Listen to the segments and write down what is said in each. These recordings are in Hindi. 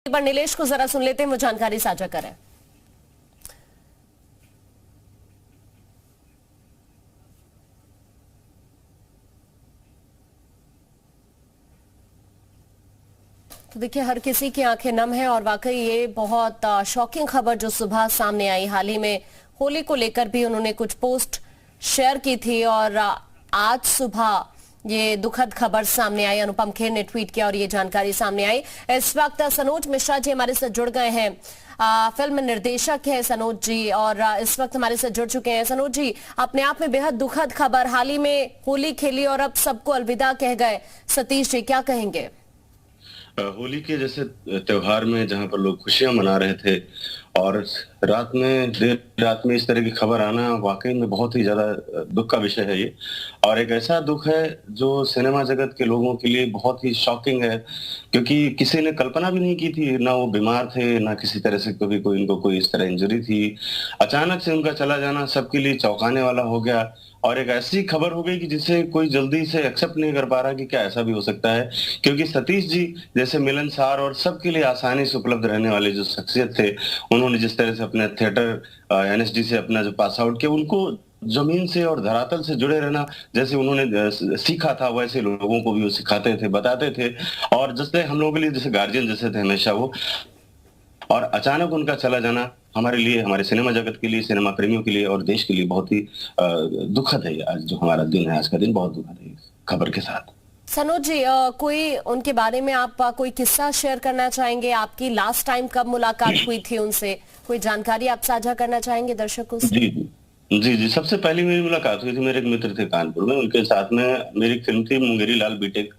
एक बार नीलेश को जरा सुन लेते हैं, वो जानकारी साझा करें। तो देखिए, हर किसी की आंखें नम है और वाकई ये बहुत शॉकिंग खबर जो सुबह सामने आई। हाल ही में होली को लेकर भी उन्होंने कुछ पोस्ट शेयर की थी और आज सुबह ये दुखद खबर सामने आई। अनुपम खेर ने ट्वीट किया और ये जानकारी सामने आई। इस वक्त सनोज मिश्रा जी हमारे साथ जुड़ गए हैं, फिल्म निर्देशक है सनोज जी, और इस वक्त हमारे साथ जुड़ चुके हैं। सनोज जी, अपने आप में बेहद दुखद खबर, हाल ही में होली खेली और अब सबको अलविदा कह गए। सतीश जी, क्या कहेंगे? होली के जैसे त्योहार में जहां पर लोग खुशियां मना रहे थे और देर रात में इस तरह की खबर आना वाकई में बहुत ही ज्यादा दुख का विषय है ये। और एक ऐसा दुख है जो सिनेमा जगत के लोगों के लिए बहुत ही शॉकिंग है, क्योंकि किसी ने कल्पना भी नहीं की थी, ना वो बीमार थे, ना किसी तरह से कभी कोई इनको कोई इस तरह इंजरी थी। अचानक से उनका चला जाना सबके लिए चौंकाने वाला हो गया और एक ऐसी खबर हो गई कि जिसे कोई जल्दी से एक्सेप्ट नहीं कर पा रहा कि क्या ऐसा भी हो सकता है। क्योंकि सतीश जी जैसे मिलनसार और सबके लिए आसानी से उपलब्ध रहने वाले जो शख्सियत थे, उन्होंने जिस तरह से अपने थिएटर एनएसडी से अपना जो पास आउट किया, उनको जमीन से और धरातल से जुड़े रहना जैसे उन्होंने सीखा था वैसे लोगों को भी वो सिखाते थे, बताते थे। और जैसे हम लोगों के लिए जैसे गार्जियन जैसे थे हमेशा वो, और अचानक उनका चला जाना हमारे लिए, हमारे सिनेमा जगत के लिए, सिनेमा प्रेमियों के लिए और देश के लिए बहुत ही दुखद है। आज जो हमारा दिन है, आज का दिन बहुत दुखद है इस खबर के साथ। सनोज जी, कोई उनके बारे में आप कोई किस्सा शेयर करना चाहेंगे? आपकी लास्ट टाइम कब मुलाकात हुई थी उनसे? कोई जानकारी आप साझा करना चाहेंगे दर्शकों से? जी जी जी, सबसे पहली मेरी मुलाकात हुई थी, मेरे एक मित्र थे कानपुर में, उनके साथ में मेरी फिल्म थी मुंगेरी लाल बीटेक।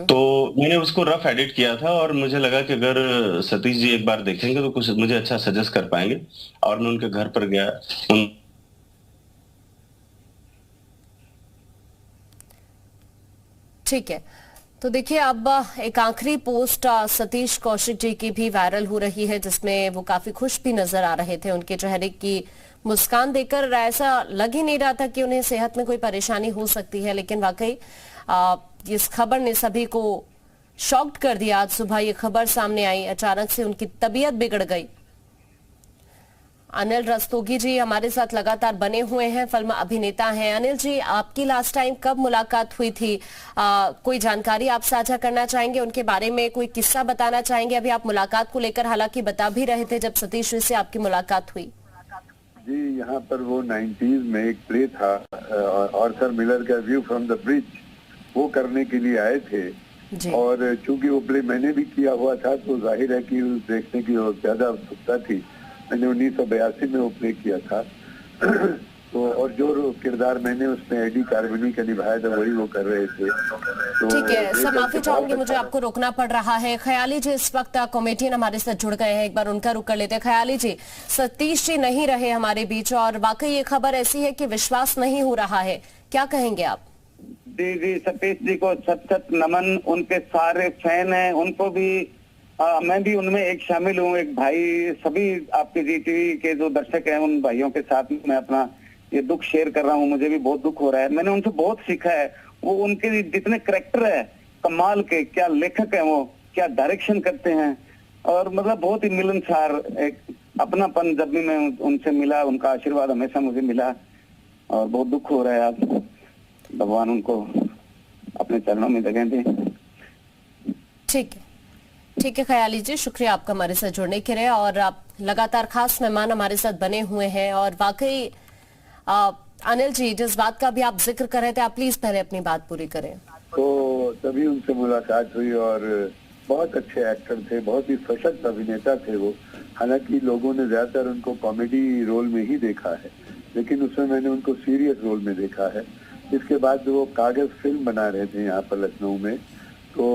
तो मैंने उसको रफ एडिट किया था और मुझे लगा कि अगर सतीश जी एक बार देखेंगे तो कुछ मुझे अच्छा सजेस्ट कर पाएंगे। और मैं उनके घर पर गया। ठीक है, तो देखिए अब एक आखिरी पोस्ट सतीश कौशिक जी की भी वायरल हो रही है, जिसमें वो काफी खुश भी नजर आ रहे थे। उनके चेहरे की मुस्कान देखकर ऐसा लग ही नहीं रहा था कि उन्हें सेहत में कोई परेशानी हो सकती है, लेकिन वाकई इस खबर ने सभी को शॉक्ड कर दिया। आज सुबह ये खबर सामने आई, अचानक से उनकी तबीयत बिगड़ गई। अनिल रस्तोगी जी हमारे साथ लगातार बने हुए हैं, फिल्म अभिनेता हैं। अनिल जी, आपकी लास्ट टाइम कब मुलाकात हुई थी? कोई जानकारी आप साझा करना चाहेंगे उनके बारे में? कोई किस्सा बताना चाहेंगे? अभी आप मुलाकात को लेकर हालांकि बता भी रहे थे जब सतीश जी से आपकी मुलाकात हुई। जी, यहाँ पर वो 90s में एक प्ले था आर्थर मिलर का व्यू फ्रॉम द ब्रिज, वो करने के लिए आए थे। और चूंकि वो प्ले मैंने भी किया हुआ था तो जाहिर है कि उस देखने की और ज्यादा उत्सुकता थी। मैंने 1982 में वो प्ले किया था। तो और जो किरदार मैंने उसमें एडी कार्बनी का निभाया था वही वो कर रहे थे। तो ठीक है सर, माफी चाहूंगी, मुझे आपको रोकना पड़ रहा है। ख्याली जी इस वक्त कॉमेडियन हमारे साथ जुड़ गए हैं, एक बार उनका रुख कर लेते हैं। ख्याली जी, सतीश जी नहीं रहे हमारे बीच और वाकई ये खबर ऐसी है कि विश्वास नहीं हो रहा है, क्या कहेंगे आप? जी जी, सतीश जी को सत सत नमन। उनके सारे फैन हैं, उनको भी मैं भी उनमें एक शामिल हूँ, एक भाई। सभी आपके जी टीवी के जो दर्शक हैं उन भाइयों के साथ मैं अपना ये दुख शेयर कर रहा हूँ। मुझे भी बहुत दुख हो रहा है। मैंने उनसे बहुत सीखा है। वो उनके जितने करैक्टर है कमाल के, क्या लेखक है वो, क्या डायरेक्शन करते हैं, और मतलब बहुत ही मिलनसार, एक अपनापन। जब भी मैं उनसे मिला, उनका आशीर्वाद हमेशा मुझे मिला और बहुत दुख हो रहा है। आज भगवान उनको अपने चरणों में जगह दे। ठीक है ख्याली जी, शुक्रिया आपका हमारे साथ जुड़ने के लिए, और आप लगातार खास मेहमान हमारे साथ बने हुए हैं। और वाकई अनिल जी, जिस बात का भी आप जिक्र कर रहे थे, आप प्लीज पहले अपनी बात पूरी करें। तो तभी उनसे मुलाकात हुई और बहुत अच्छे एक्टर थे, बहुत ही सशक्त अभिनेता थे वो। हालांकि लोगों ने ज्यादातर उनको कॉमेडी रोल में ही देखा है, लेकिन उसमें मैंने उनको सीरियस रोल में देखा है। इसके बाद वो कागज फिल्म बना रहे थे यहाँ पर लखनऊ में, तो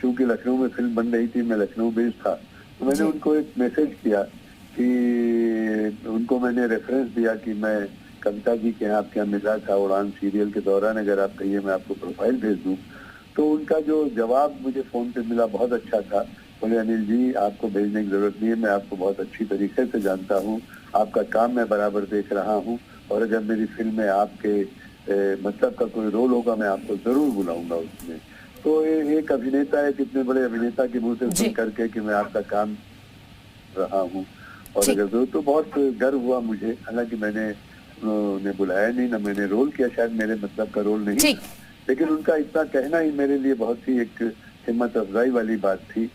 चूंकि लखनऊ में फिल्म बन रही थी, मैं लखनऊ बेस्ड था, तो मैंने उनको एक मैसेज किया कि उनको मैंने रेफरेंस दिया कि मैं कविता जी के यहाँ आपके यहाँ मिला था उड़ान सीरियल के दौरान, अगर आप कहिए मैं आपको प्रोफाइल भेज दूं। तो उनका जो जवाब मुझे फोन पे मिला बहुत अच्छा था। बोले, अनिल जी आपको भेजने की जरूरत नहीं है, मैं आपको बहुत अच्छी तरीके से जानता हूँ, आपका काम मैं बराबर देख रहा हूँ, और जब मेरी फिल्म में आपके मतलब का कोई रोल होगा मैं आपको जरूर बुलाऊंगा उसमें। तो एक अभिनेता है, कितने बड़े अभिनेता के मुंह से सुन करके कि मैं आपका काम रहा हूँ, और अगर तो बहुत गर्व हुआ मुझे। हालांकि मैंने उन्हें बुलाया नहीं, ना मैंने रोल किया, शायद मेरे मतलब का रोल नहीं, लेकिन उनका इतना कहना ही मेरे लिए बहुत ही एक हिम्मत अफजाई वाली बात थी।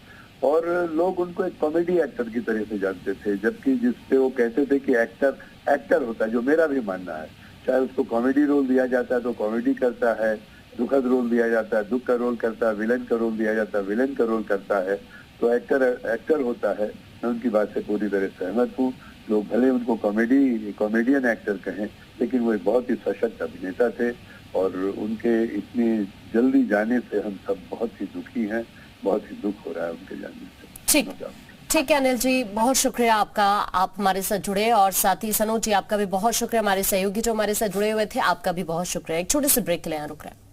और लोग उनको एक कॉमेडी एक्टर की तरह से जानते थे, जबकि जिसपे वो कहते थे कि एक्टर होता है, जो मेरा भी मानना है। चाहे उसको कॉमेडी रोल दिया जाता है तो कॉमेडी करता है, दुखद रोल दिया जाता है दुख का रोल करता है, विलन का रोल दिया जाता है विलन का रोल करता है, तो एक्टर होता है। मैं उनकी बात से पूरी तरह सहमत हूँ। लोग भले उनको कॉमेडियन एक्टर कहें, लेकिन वो एक बहुत ही सशक्त अभिनेता थे, और उनके इतनी जल्दी जाने से हम सब बहुत ही दुखी हैं, बहुत ही दुख हो रहा है उनके जाने से। ठीक है अनिल जी, बहुत शुक्रिया आपका, आप हमारे साथ जुड़े, और साथ ही सनोज जी आपका भी बहुत शुक्रिया, हमारे सहयोगी जो हमारे साथ जुड़े हुए थे, आपका भी बहुत शुक्रिया। एक छोटे से ब्रेक के लिए यहाँ रुक रहे हैं।